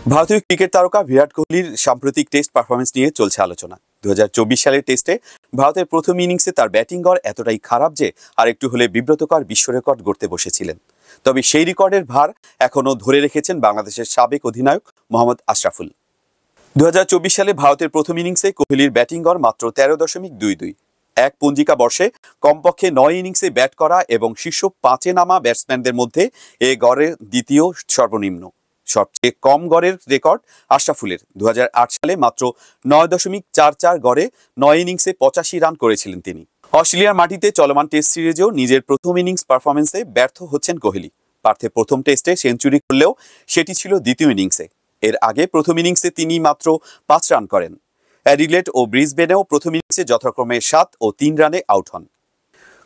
ভারতীয় ক্রিকেট তারকা বিরাট কোহলির সাম্প্রতিক টেস্ট পারফরমেন্স নিয়ে চলছে আলোচনা। 2024 সালের টেস্টে ভারতের প্রথম ইনিংসে তার ব্যাটিং গড় এতটাই খারাপ যে আরেকটু হলে বিব্রতকর বিশ্ব রেকর্ড গড়তে বসেছিলেন। তবে সেই রেকর্ডের ভার এখনও ধরে রেখেছেন বাংলাদেশের সাবেক অধিনায়ক মোহাম্মদ আশরাফুল। 2024 সালে ভারতের প্রথম ইনিংসে কোহলির ব্যাটিং গড় মাত্র 13.22। এক পঞ্জিকা বর্ষে কমপক্ষে 9 ইনিংসে ব্যাট করা এবং শীর্ষ 5-এ নামা ব্যাটসম্যানদের মধ্যে এ গড়ের দ্বিতীয় সর্বনিম্ন। সবচেয়ে কম গড়ের রেকর্ড আশরাফুলের। 2008 সালে মাত্র 9.44 গড়ে 9 ইনিংসে 85 রান করেছিলেন তিনি। অস্ট্রেলিয়ার মাটিতে চলমান টেস্ট সিরিজেও নিজের প্রথম ইনিংস পারফরমেন্সে ব্যর্থ হচ্ছেন কোহলি। পার্থে প্রথম টেস্টে সেঞ্চুরি করলেও সেটি ছিল দ্বিতীয় ইনিংসে। এর আগে প্রথম ইনিংসে তিনি মাত্র 5 রান করেন। অ্যাডিলেড ও ব্রিসবেনেও প্রথম ইনিংসে যথাক্রমে 7 ও 3 রানে আউট হন।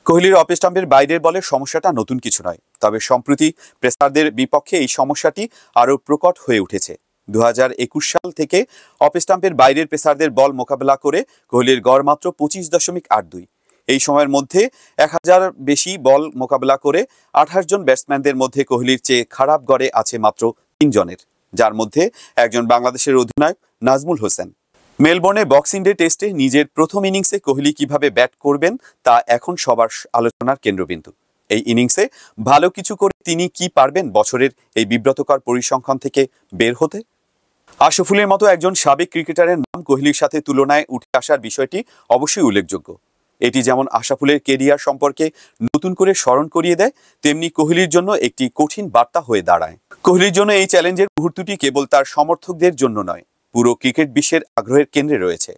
কোহলির অফ স্টাম্পের বাইরের বলের সমস্যাটা নতুন কিছু নয়, তবে সম্প্রতি পেসারদের বিপক্ষে এই সমস্যাটি আরও প্রকট হয়ে উঠেছে। 2021 সাল থেকে অফ স্টাম্পের বাইরের পেসারদের বল মোকাবেলা করে কোহলির গড় মাত্র 25.82। এই সময়ের মধ্যে 1000 বেশি বল মোকাবেলা করে 28 জন ব্যাটসম্যানদের মধ্যে কোহলির চেয়ে খারাপ গড়ে আছে মাত্র 3 জনের, যার মধ্যে একজন বাংলাদেশের অধিনায়ক নাজমুল হোসেন। মেলবোর্নে বক্সিং ডে টেস্টে নিজের প্রথম ইনিংসে কোহলি কিভাবে ব্যাট করবেন তা এখন সবার আলোচনার কেন্দ্রবিন্দু। এই ইনিংসে ভালো কিছু করে তিনি কি পারবেন বছরের এই বিব্রতকর পরিসংখ্যান থেকে বের হতে? আশরাফুলের মতো একজন সাবেক ক্রিকেটারের নাম কোহলির সাথে তুলনায় উঠে আসার বিষয়টি অবশ্যই উল্লেখযোগ্য। এটি যেমন আশরাফুলের কেরিয়ার সম্পর্কে নতুন করে স্মরণ করিয়ে দেয়, তেমনি কোহলির জন্য একটি কঠিন বার্তা হয়ে দাঁড়ায়। কোহলির জন্য এই চ্যালেঞ্জের মুহূর্তটি কেবল তার সমর্থকদের জন্য নয়, পুরো ক্রিকেট বিশ্বের আগ্রহের কেন্দ্রে রয়েছে।